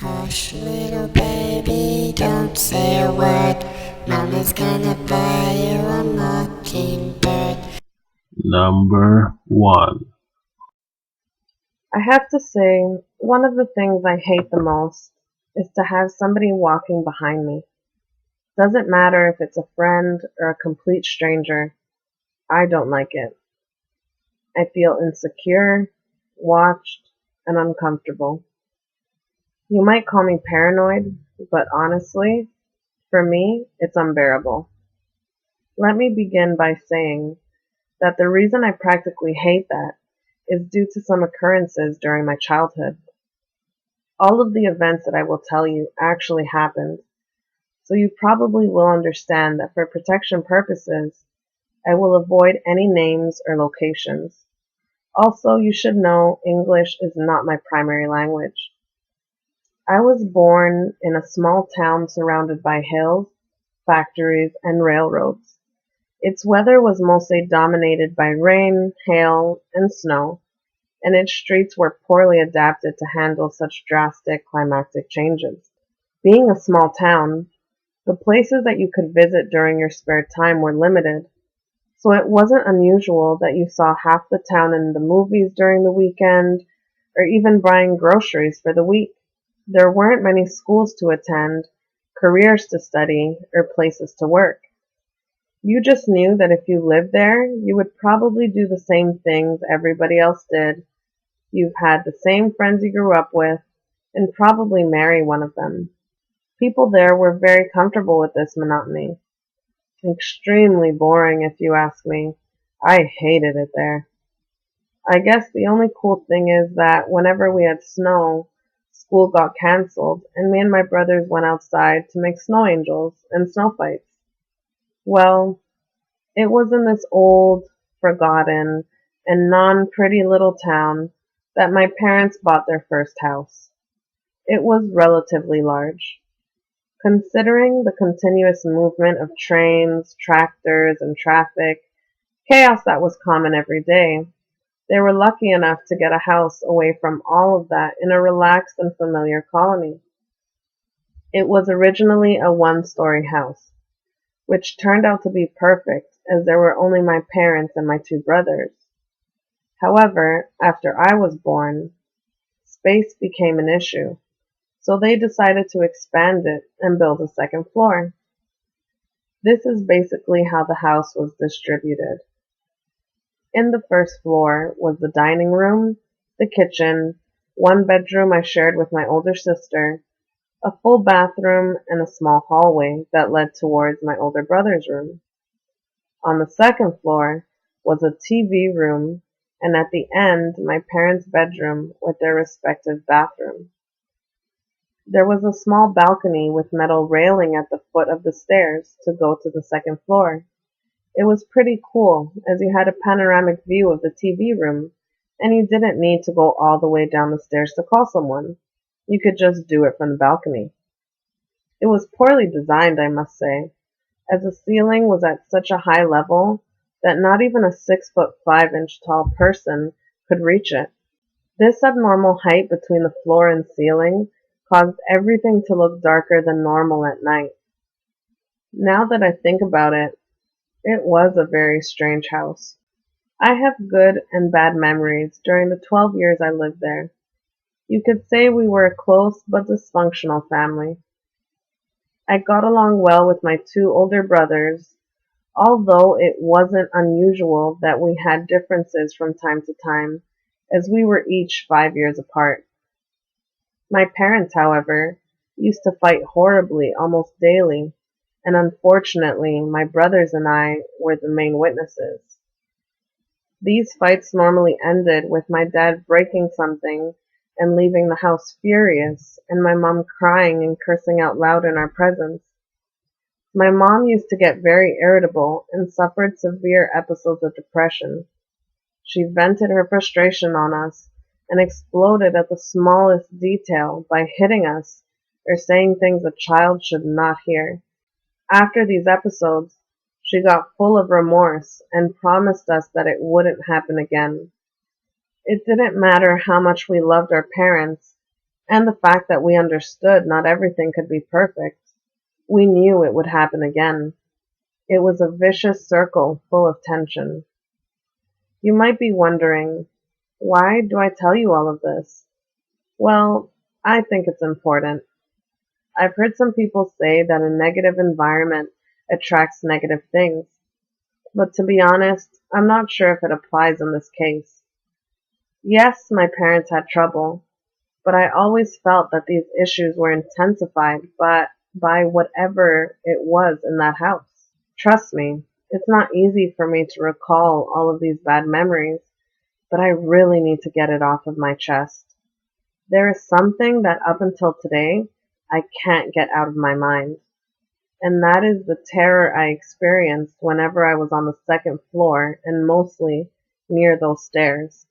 Hush, little baby, don't say a word. Mama's gonna buy you a mockingbird. Number 1. I have to say, one of the things I hate the most is to have somebody walking behind me. Doesn't matter if it's a friend or a complete stranger, I don't like it. I feel insecure, watched, and uncomfortable. You might call me paranoid, but honestly, for me, it's unbearable. Let me begin by saying that the reason I practically hate that is due to some occurrences during my childhood. All of the events that I will tell you actually happened, so you probably will understand that for protection purposes, I will avoid any names or locations. Also, you should know English is not my primary language. I was born in a small town surrounded by hills, factories, and railroads. Its weather was mostly dominated by rain, hail, and snow, and its streets were poorly adapted to handle such drastic climatic changes. Being a small town, the places that you could visit during your spare time were limited, so it wasn't unusual that you saw half the town in the movies during the weekend, or even buying groceries for the week. There weren't many schools to attend, careers to study, or places to work. You just knew that if you lived there, you would probably do the same things everybody else did. You've had the same friends you grew up with, and probably marry one of them. People there were very comfortable with this monotony. Extremely boring, if you ask me. I hated it there. I guess the only cool thing is that whenever we had snow, school got canceled, and me and my brothers went outside to make snow angels and snow fights. Well, it was in this old, forgotten, and non-pretty little town that my parents bought their first house. It was relatively large. Considering the continuous movement of trains, tractors, and traffic, chaos that was common every day, they were lucky enough to get a house away from all of that in a relaxed and familiar colony. It was originally a one-story house, which turned out to be perfect as there were only my parents and my two brothers. However, after I was born, space became an issue, so they decided to expand it and build a second floor. This is basically how the house was distributed. In the first floor was the dining room, the kitchen, one bedroom I shared with my older sister, a full bathroom, and a small hallway that led towards my older brother's room. On the second floor was a TV room, and at the end my parents' bedroom with their respective bathroom. There was a small balcony with metal railing at the foot of the stairs to go to the second floor. It was pretty cool, as you had a panoramic view of the TV room, and you didn't need to go all the way down the stairs to call someone. You could just do it from the balcony. It was poorly designed, I must say, as the ceiling was at such a high level that not even a 6'5" tall person could reach it. This abnormal height between the floor and ceiling caused everything to look darker than normal at night. Now that I think about it, it was a very strange house. I have good and bad memories during the 12 years I lived there. You could say we were a close but dysfunctional family. I got along well with my two older brothers, although it wasn't unusual that we had differences from time to time, as we were each 5 years apart. My parents, however, used to fight horribly almost daily, and unfortunately my brothers and I were the main witnesses. These fights normally ended with my dad breaking something and leaving the house furious, and my mom crying and cursing out loud in our presence. My mom used to get very irritable and suffered severe episodes of depression. She vented her frustration on us and exploded at the smallest detail by hitting us or saying things a child should not hear. After these episodes, she got full of remorse and promised us that it wouldn't happen again. It didn't matter how much we loved our parents, And the fact that we understood not everything could be perfect. We knew it would happen again. It was a vicious circle full of tension. You might be wondering, why do I tell you all of this? Well, I think it's important. I've heard some people say that a negative environment attracts negative things, but to be honest, I'm not sure if it applies in this case. Yes, my parents had trouble, but I always felt that these issues were intensified by whatever it was in that house. Trust me, it's not easy for me to recall all of these bad memories, but I really need to get it off of my chest. There is something that up until today I can't get out of my mind, and that is the terror I experienced whenever I was on the second floor and mostly near those stairs.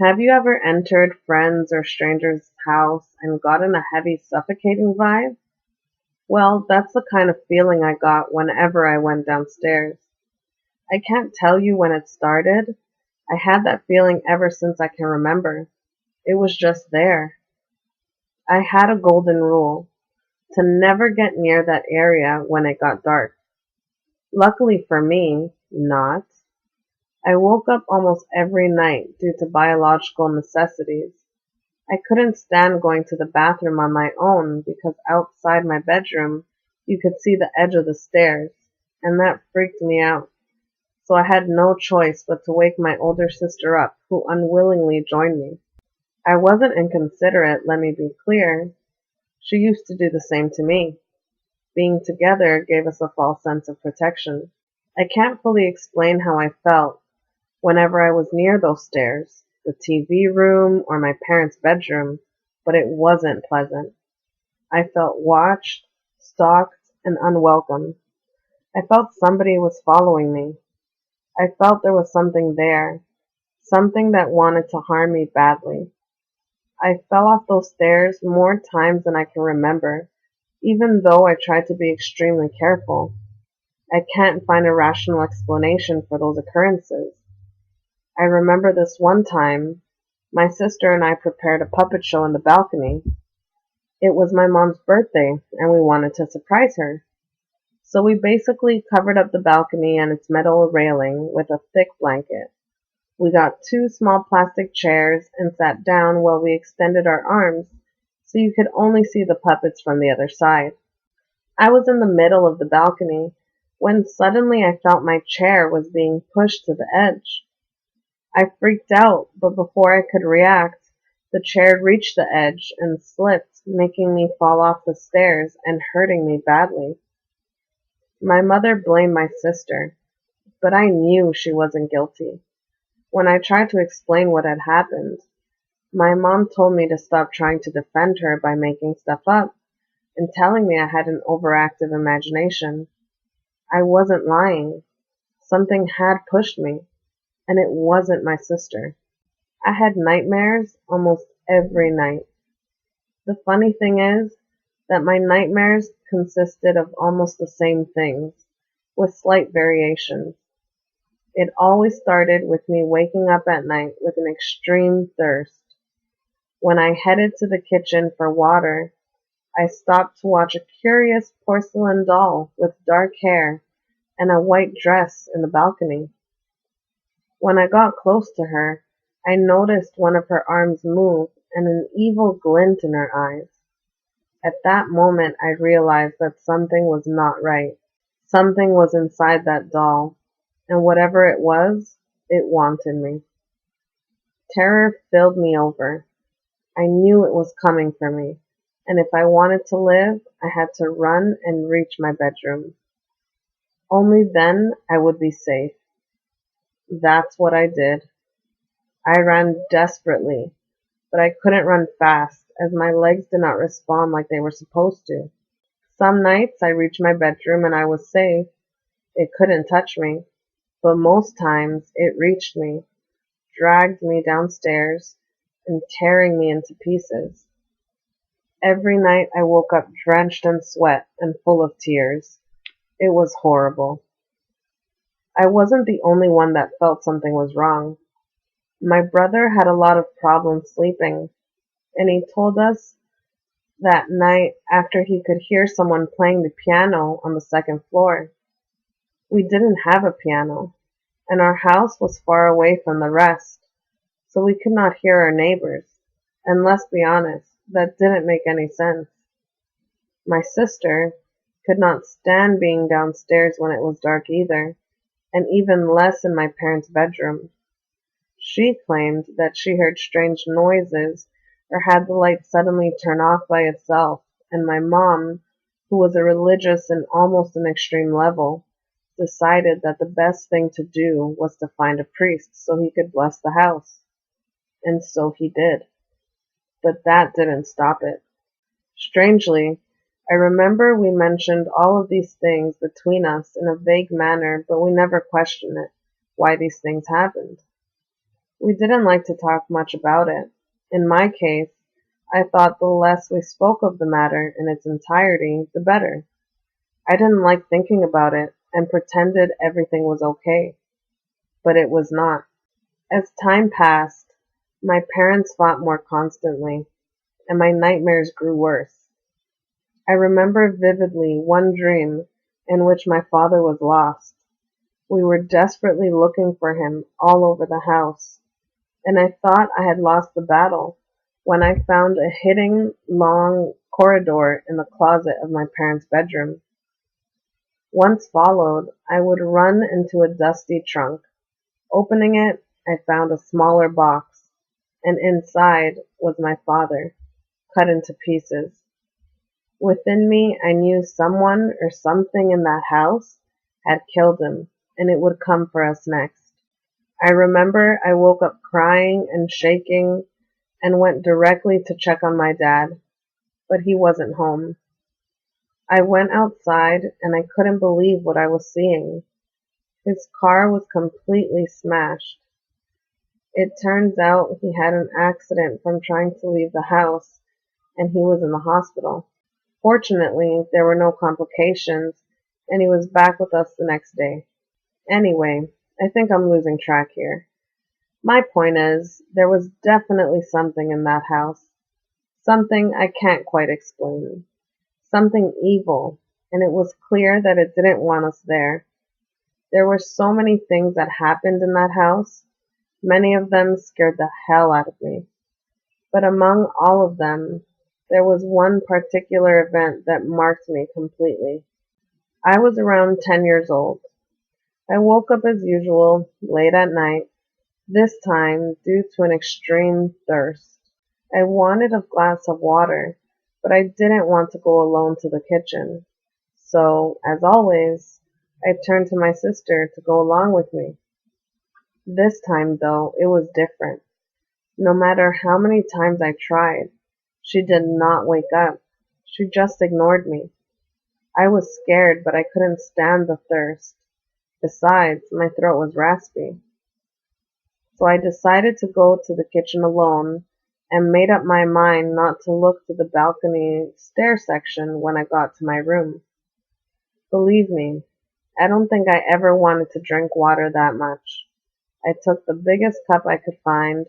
Have you ever entered friends or strangers' house and gotten a heavy, suffocating vibe? Well, that's the kind of feeling I got whenever I went downstairs. I can't tell you when it started. I had that feeling ever since I can remember. It was just there. I had a golden rule to never get near that area when it got dark. Luckily for me, not. I woke up almost every night due to biological necessities. I couldn't stand going to the bathroom on my own because outside my bedroom you could see the edge of the stairs, and that freaked me out. So I had no choice but to wake my older sister up, who unwillingly joined me. I wasn't inconsiderate, let me be clear. She used to do the same to me. Being together gave us a false sense of protection. I can't fully explain how I felt whenever I was near those stairs, the TV room, or my parents' bedroom, but it wasn't pleasant. I felt watched, stalked, and unwelcome. I felt somebody was following me. I felt there was something there, something that wanted to harm me badly. I fell off those stairs more times than I can remember, even though I tried to be extremely careful. I can't find a rational explanation for those occurrences. I remember this one time, my sister and I prepared a puppet show in the balcony. It was my mom's birthday, and we wanted to surprise her. So we basically covered up the balcony and its metal railing with a thick blanket. We got two small plastic chairs and sat down while we extended our arms so you could only see the puppets from the other side. I was in the middle of the balcony when suddenly I felt my chair was being pushed to the edge. I freaked out, but before I could react, the chair reached the edge and slipped, making me fall off the stairs and hurting me badly. My mother blamed my sister, but I knew she wasn't guilty. When I tried to explain what had happened, my mom told me to stop trying to defend her by making stuff up and telling me I had an overactive imagination. I wasn't lying. Something had pushed me, and it wasn't my sister. I had nightmares almost every night. The funny thing is that my nightmares consisted of almost the same things, with slight variations. It always started with me waking up at night with an extreme thirst. When I headed to the kitchen for water, I stopped to watch a curious porcelain doll with dark hair and a white dress in the balcony. When I got close to her, I noticed one of her arms move and an evil glint in her eyes. At that moment, I realized that something was not right. Something was inside that doll, and whatever it was, it wanted me. Terror filled me over. I knew it was coming for me, and if I wanted to live, I had to run and reach my bedroom. Only then I would be safe. That's what I did. I ran desperately, but I couldn't run fast as my legs did not respond like they were supposed to. Some nights I reached my bedroom and I was safe. It couldn't touch me, but most times it reached me, dragged me downstairs, and tearing me into pieces. Every night I woke up drenched in sweat and full of tears. It was horrible. I wasn't the only one that felt something was wrong. My brother had a lot of problems sleeping, and he told us that night after he could hear someone playing the piano on the second floor. We didn't have a piano, and our house was far away from the rest, so we could not hear our neighbors, and let's be honest, that didn't make any sense. My sister could not stand being downstairs when it was dark either, and even less in my parents' bedroom. She claimed that she heard strange noises or had the light suddenly turn off by itself, and my mom, who was a religious in almost an extreme level, decided that the best thing to do was to find a priest so he could bless the house. And so he did. But that didn't stop it. Strangely, I remember we mentioned all of these things between us in a vague manner, but we never questioned it, why these things happened. We didn't like to talk much about it. In my case, I thought the less we spoke of the matter in its entirety, the better. I didn't like thinking about it and pretended everything was okay. But it was not. As time passed, my parents fought more constantly, and my nightmares grew worse. I remember vividly one dream in which my father was lost. We were desperately looking for him all over the house, and I thought I had lost the battle when I found a hidden long corridor in the closet of my parents' bedroom. Once followed, I would run into a dusty trunk. Opening it, I found a smaller box, and inside was my father, cut into pieces. Within me, I knew someone or something in that house had killed him, and it would come for us next. I remember I woke up crying and shaking and went directly to check on my dad, but he wasn't home. I went outside and I couldn't believe what I was seeing. His car was completely smashed. It turns out he had an accident from trying to leave the house, and he was in the hospital. Fortunately, there were no complications, and he was back with us the next day. Anyway, I think I'm losing track here. My point is, there was definitely something in that house. Something I can't quite explain. Something evil, and it was clear that it didn't want us there. There were so many things that happened in that house. Many of them scared the hell out of me. But among all of them, there was one particular event that marked me completely. I was around 10 years old. I woke up as usual, late at night, this time due to an extreme thirst. I wanted a glass of water, but I didn't want to go alone to the kitchen. So, as always, I turned to my sister to go along with me. This time, though, it was different. No matter how many times I tried, she did not wake up. She just ignored me. I was scared, but I couldn't stand the thirst. Besides, my throat was raspy. So I decided to go to the kitchen alone and made up my mind not to look to the balcony stair section when I got to my room. Believe me, I don't think I ever wanted to drink water that much. I took the biggest cup I could find,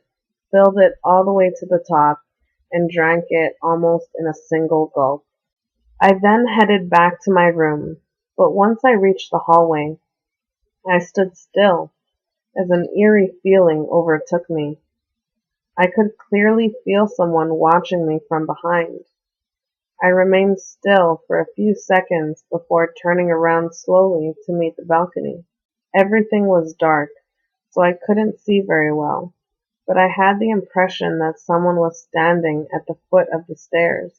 filled it all the way to the top, and drank it almost in a single gulp. I then headed back to my room, but once I reached the hallway, I stood still as an eerie feeling overtook me. I could clearly feel someone watching me from behind. I remained still for a few seconds before turning around slowly to meet the balcony. Everything was dark, so I couldn't see very well, but I had the impression that someone was standing at the foot of the stairs.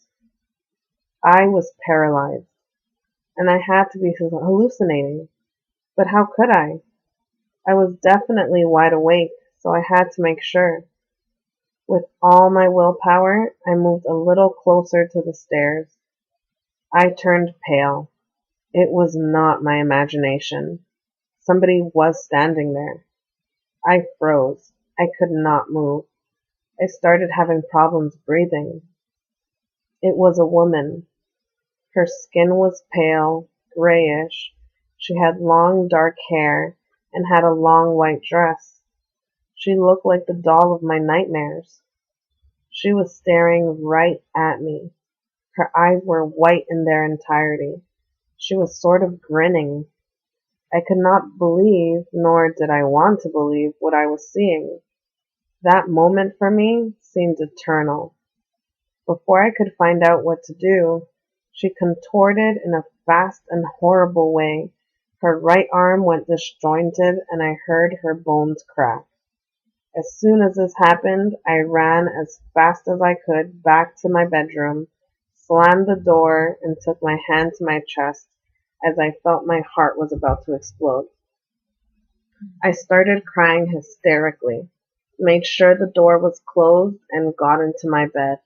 I was paralyzed, and I had to be hallucinating. But how could I? I was definitely wide awake, so I had to make sure. With all my willpower, I moved a little closer to the stairs. I turned pale. It was not my imagination. Somebody was standing there. I froze. I could not move. I started having problems breathing. It was a woman. Her skin was pale, grayish. She had long dark hair and had a long white dress. She looked like the doll of my nightmares. She was staring right at me. Her eyes were white in their entirety. She was sort of grinning. I could not believe, nor did I want to believe, what I was seeing. That moment for me seemed eternal. Before I could find out what to do, she contorted in a fast and horrible way. Her right arm went disjointed, and I heard her bones crack. As soon as this happened, I ran as fast as I could back to my bedroom, slammed the door, and took my hand to my chest as I felt my heart was about to explode. I started crying hysterically, made sure the door was closed, and got into my bed.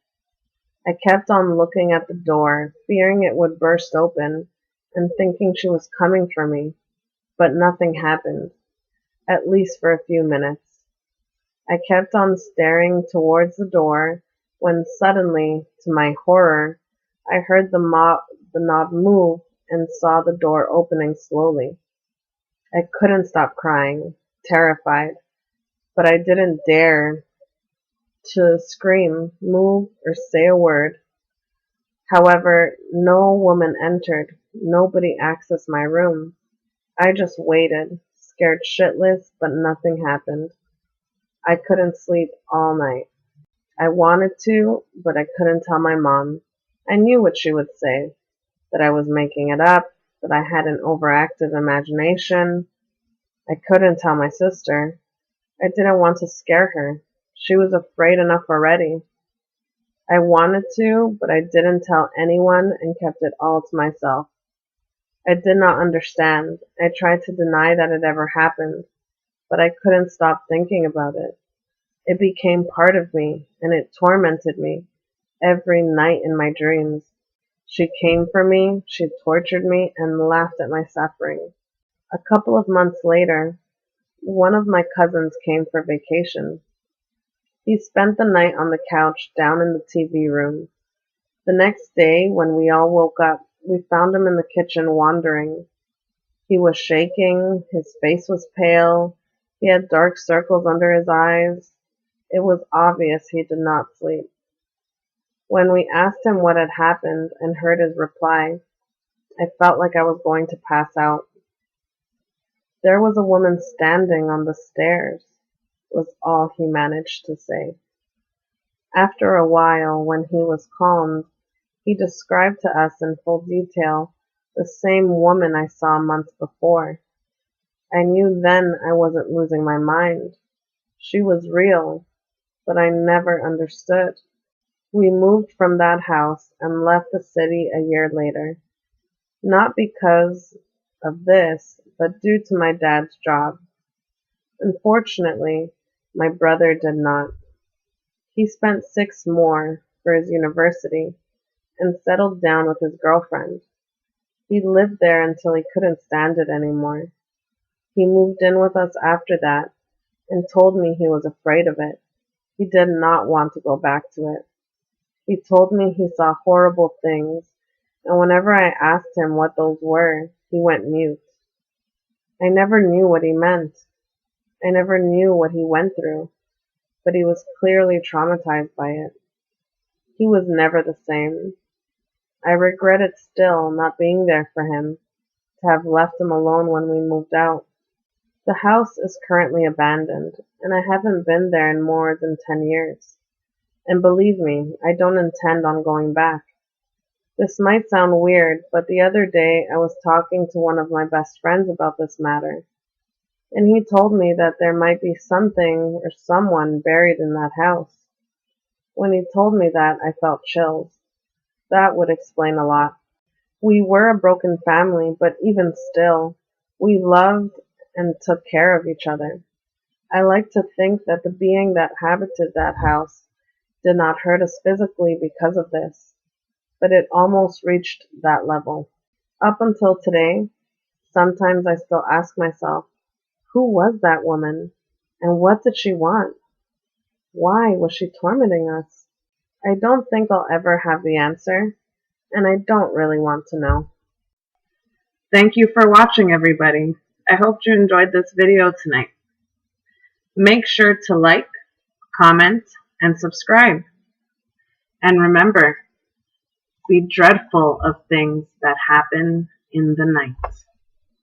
I kept on looking at the door, fearing it would burst open, and thinking she was coming for me, but nothing happened, at least for a few minutes. I kept on staring towards the door when suddenly, to my horror, I heard the knob move and saw the door opening slowly. I couldn't stop crying, terrified, but I didn't dare to scream, move, or say a word. However, no woman entered, nobody accessed my room. I just waited, scared shitless, but nothing happened. I couldn't sleep all night. I wanted to, but I couldn't tell my mom. I knew what she would say, that I was making it up, that I had an overactive imagination. I couldn't tell my sister. I didn't want to scare her. She was afraid enough already. I wanted to, but I didn't tell anyone and kept it all to myself. I did not understand. I tried to deny that it ever happened, but I couldn't stop thinking about it. It became part of me, and it tormented me every night in my dreams. She came for me, she tortured me, and laughed at my suffering. A couple of months later, one of my cousins came for vacation. He spent the night on the couch down in the TV room. The next day, when we all woke up, we found him in the kitchen wandering. He was shaking, his face was pale, he had dark circles under his eyes. It was obvious he did not sleep. When we asked him what had happened and heard his reply, I felt like I was going to pass out. There was a woman standing on the stairs, was all he managed to say. After a while, when he was calmed, he described to us in full detail the same woman I saw months before. I knew then I wasn't losing my mind. She was real, but I never understood. We moved from that house and left the city a year later, not because of this, but due to my dad's job. Unfortunately, my brother did not. He spent 6 more for his university and settled down with his girlfriend. He lived there until he couldn't stand it anymore. He moved in with us after that and told me he was afraid of it. He did not want to go back to it. He told me he saw horrible things, and whenever I asked him what those were, he went mute. I never knew what he meant. I never knew what he went through, but he was clearly traumatized by it. He was never the same. I regret it still, not being there for him, to have left him alone when we moved out. The house is currently abandoned, and I haven't been there in more than 10 years. And believe me, I don't intend on going back. This might sound weird, but the other day I was talking to one of my best friends about this matter, and he told me that there might be something or someone buried in that house. When he told me that, I felt chills. That would explain a lot. We were a broken family, but even still, we loved and took care of each other. I like to think that the being that habited that house did not hurt us physically because of this, but it almost reached that level. Up until today, sometimes I still ask myself, who was that woman? And what did she want? Why was she tormenting us? I don't think I'll ever have the answer, and I don't really want to know. Thank you for watching, everybody. I hope you enjoyed this video tonight. Make sure to like, comment, and subscribe. And remember, Be dreadful of things that happen in the night.